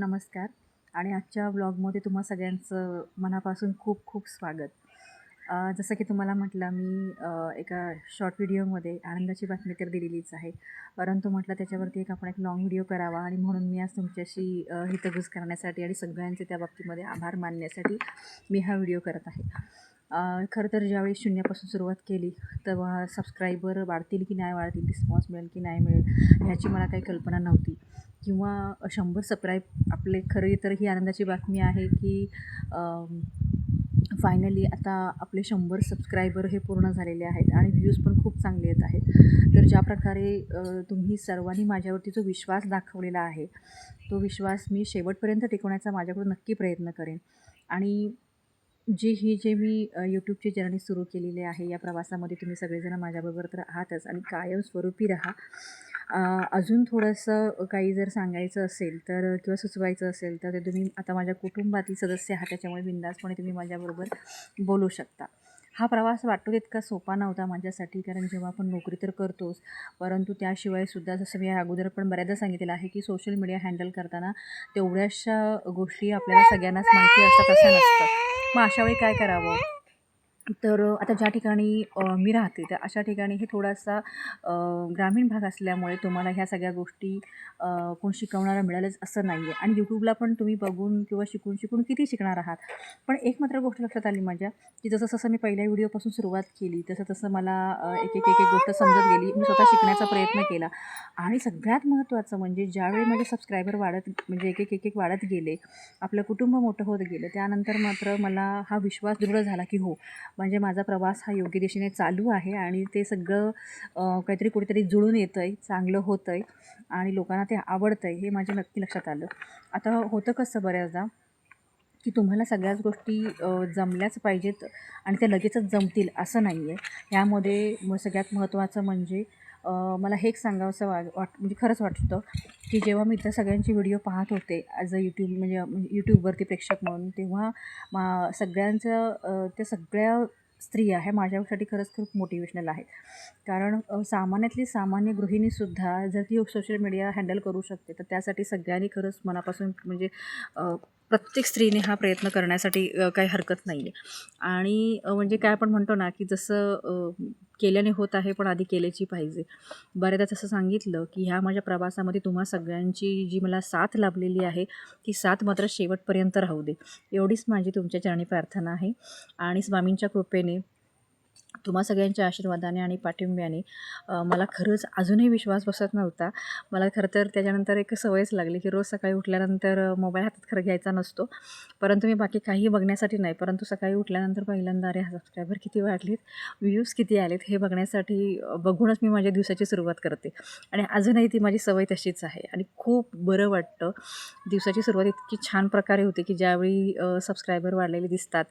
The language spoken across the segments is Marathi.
नमस्कार आणि आजच्या व्लॉगमध्ये तुम्हा सगळ्यांचं मनापासून खूप खूप स्वागत. जसं की तुम्हाला म्हटलं मी एका शॉर्ट व्हिडिओमध्ये आनंदाची बातमी तर दिलेलीच आहे. परंतु म्हटलं त्याच्यावरती आपण एक लाँग व्हिडिओ करावा आणि म्हणून मी आज तुमच्याशी हितगुज करण्यासाठी आणि सगळ्यांचे त्या बाबतीमध्ये आभार मानण्यासाठी मी हा व्हिडिओ करत आहे. खरं तर ज्यावेळी शून्यापासून सुरुवात केली तेव्हा सबस्क्रायबर वाढतील की नाही वाढतील, रिस्पॉन्स मिळेल की नाही मिळेल ह्याची मला काही कल्पना नव्हती. किंवा 100 सबस्क्राईब आपले खरी तर ही आनंदाची बातमी आहे की फायनली आता आपले 100 सबस्क्रायबर हे पूर्ण झालेले आहेत आणि व्ह्यूज पण खूप चांगले येत आहेत. तर ज्या प्रकारे तुम्ही सर्वांनी माझ्यावरती जो विश्वास दाखवलेला आहे तो विश्वास मी शेवटपर्यंत टिकवण्याचा माझ्याकडून नक्की प्रयत्न करेन. आणि जे मी यूट्यूबची जर्नी सुरू केलेली आहे या प्रवासामध्ये तुम्ही सगळेजण माझ्याबरोबर तर आहातच आणि कायमस्वरूपी राहा. अजून थोडंसं काही जर सांगायचं असेल तर किंवा सुचवायचं असेल तर ते तुम्ही आता माझ्या कुटुंबातील सदस्य आहात, त्याच्यामुळे बिनधास्तपणे तुम्ही माझ्याबरोबर बोलू शकता. हा प्रवास वाटतो तितका सोपा नव्हता माझ्यासाठी, कारण जेव्हा आपण नोकरी तर करतोच, परंतु त्याशिवायसुद्धा जसं मी अगोदर पण बऱ्याचदा सांगितलेलं आहे की सोशल मीडिया हँडल करताना तेवढ्याशा गोष्टी आपल्याला सगळ्यांनाच माहिती असतात असं नसतं. मग अशावेळी काय करावं? तर आता ज्या ठिकाणी मी राहते तर अशा ठिकाणी हे थोडासा ग्रामीण भाग असल्यामुळे तुम्हाला ह्या सगळ्या गोष्टी कोण शिकवणारा मिळालंच असं नाही आहे. आणि यूट्यूबला पण तुम्ही बघून किंवा शिकून किती शिकणार आहात. पण एक मात्र गोष्ट लक्षात आली माझ्या, की जसं मी पहिल्या व्हिडिओपासून सुरुवात केली तसं मला एक गोष्ट समजत गेली. मी स्वतः शिकण्याचा प्रयत्न केला आणि सगळ्यात महत्त्वाचं म्हणजे ज्यावेळी माझे सबस्क्रायबर वाढत म्हणजे एक वाढत गेले, आपलं कुटुंब मोठं होत गेलं, त्यानंतर मात्र मला हा विश्वास दृढ झाला की हो, म्हणजे माझा प्रवास हा योग्य दिशेने चालू आहे आणि ते सगळं काहीतरी कुठेतरी जुळून येतं आहे, चांगलं होतं आहे आणि लोकांना ते आवडतं आहे, हे माझ्या नक्की लक्षात आलं. आता होतं कसं बऱ्याचदा की तुम्हाला सगळ्याच गोष्टी जमल्याच पाहिजेत आणि त्या लगेचच जमतील असं नाही आहे. ह्यामध्ये सगळ्यात महत्त्वाचं म्हणजे मला हे एक सांगावंसं म्हणजे खरंच वाटतं की जेव्हा मी इतर सगळ्यांची व्हिडिओ पाहत होते ॲज अ म्हणजे यूट्यूबवरती प्रेक्षक म्हणून, तेव्हा सगळ्यांचं त्या सगळ्या स्त्रिया ह्या माझ्यासाठी खरंच खूप मोटिवेशनल आहेत. कारण सामान्यातली सामान्य गृहिणीसुद्धा जर ती सोशल मीडिया हँडल करू शकते तर त्यासाठी सगळ्यांनी खरंच मनापासून म्हणजे प्रत्येक स्त्रीने हा प्रयत्न करण्यासाठी काही हरकत नाही आहे. आणि म्हणजे काय आपण म्हणतो ना की जसं केल्याने होत आहे पण आधी केल्याची पाहिजे. बऱ्याचदा तसं सांगितलं की ह्या माझ्या प्रवासामध्ये तुम्हा सगळ्यांची जी मला साथ लाभलेली आहे ती साथ मात्र शेवटपर्यंत राहू दे, एवढीच माझी तुमच्या चरणी प्रार्थना आहे. आणि स्वामींच्या कृपेने तुम्हा सगळ्यांच्या आशीर्वादाने आणि पाठिंब्याने मला खरंच अजूनही विश्वास बसत नव्हता. मला खरं तर त्याच्यानंतर एक सवयच लागली की रोज सकाळी उठल्यानंतर मोबाईल हातात खरं घ्यायचा नसतो, परंतु मी बाकी काहीही बघण्यासाठी नाही, परंतु सकाळी उठल्यानंतर पहिल्यांदा अरे सबस्क्रायबर किती वाढलीत, व्ह्यूज किती आलेत हे बघण्यासाठी बघूनच मी माझ्या दिवसाची सुरुवात करते. आणि अजूनही ती माझी सवय तशीच आहे आणि खूप बरं वाटतं. दिवसाची सुरुवात इतकी छान प्रकारे होते की ज्यावेळी सबस्क्रायबर वाढलेले दिसतात,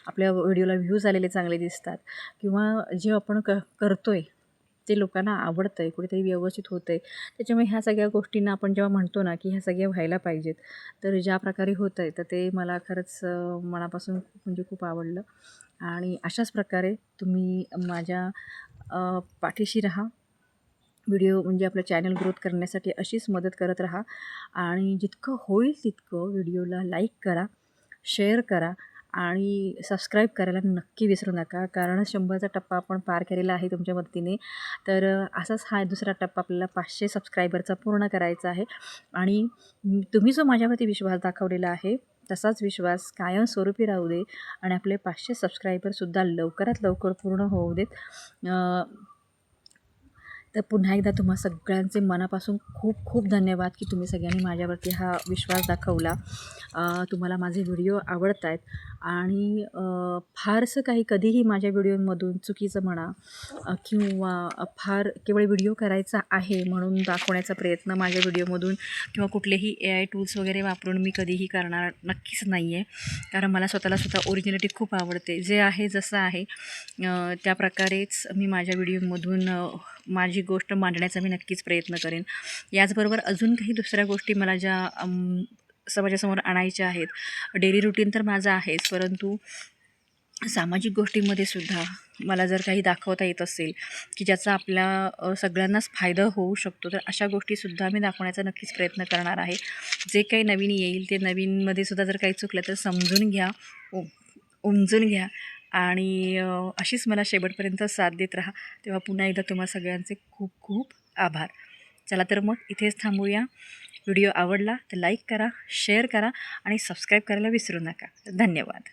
आपल्या व्हिडिओला व्ह्यूज आलेले चांगले दिसतात किंवा जे आपण करतो आहे ते लोकांना आवडतं आहे, कुठेतरी व्यवस्थित होतं आहे. त्याच्यामुळे ह्या सगळ्या गोष्टींना आपण जेव्हा म्हणतो ना की ह्या सगळ्या व्हायला पाहिजेत, तर ज्या प्रकारे होतं आहे तर ते मला खरंच मनापासून म्हणजे खूप आवडलं. आणि अशाच प्रकारे तुम्ही माझ्या पाठीशी राहा. व्हिडिओ म्हणजे आपलं चॅनल ग्रोथ करण्यासाठी अशीच मदत करत राहा आणि जितकं होईल तितकं व्हिडिओला लाईक करा, शेअर करा आणि सबस्क्राईब करायला नक्की विसरू नका. कारण 100चा टप्पा आपण पार केलेला आहे तुमच्या मदतीने. तर असाच हा दुसरा टप्पा आपल्याला 500 सबस्क्रायबरचा पूर्ण करायचा आहे. आणि तुम्ही जो माझ्यावरती विश्वास दाखवलेला आहे तसाच विश्वास कायमस्वरूपी राहू दे आणि आपले 500 सबस्क्रायबरसुद्धा लवकरात लवकर पूर्ण होऊ देत. तर पुन्हा एकदा तुम्हा सगळ्यांचे मनापासून खूप खूप धन्यवाद की तुम्ही सगळ्यांनी माझ्यावरती हा विश्वास दाखवला. तुम्हाला माझे व्हिडिओ आवडत आहेत आणि फारसं काही कधीही माझ्या व्हिडिओमधून चुकीचं म्हणा किंवा फार केवळ व्हिडिओ करायचा आहे म्हणून दाखवण्याचा प्रयत्न माझ्या व्हिडिओमधून किंवा कुठलेही AI टूल्स वगैरे वापरून मी कधीही करणार नक्कीच नाही आहे. कारण मला स्वतः ओरिजिनॅलिटी खूप आवडते. जे आहे जसं आहे त्या प्रकारेच मी माझ्या व्हिडिओमधून माझी गोष्ट मांडण्याचा मी नक्कीच प्रयत्न करेन. याचबरोबर अजून काही दुसऱ्या गोष्टी मला ज्या समाजासमोर आणायच्या आहेत. डेली रुटीन तर माझं आहेच, परंतु सामाजिक गोष्टींमध्ये सुद्धा मला जर काही दाखवता येत असेल की ज्याचा आपल्या सगळ्यांनाच फायदा होऊ शकतो, तर अशा गोष्टीसुद्धा मी दाखवण्याचा नक्कीच प्रयत्न करणार आहे. जे काही नवीन येईल ते नवीनमध्ये सुद्धा जर काही चुकलं तर समजून घ्या, उमजून घ्या आणि अशीच मला शेवटपर्यंत साथ देत राहा. तेव्हा पुन्हा एकदा तुम्हा सगळ्यांचे खूप खूप आभार. चला तर मग इथेच थांबूया. व्हिडिओ आवडला तर लाईक करा, शेअर करा आणि सबस्क्राईब करायला विसरू नका. धन्यवाद.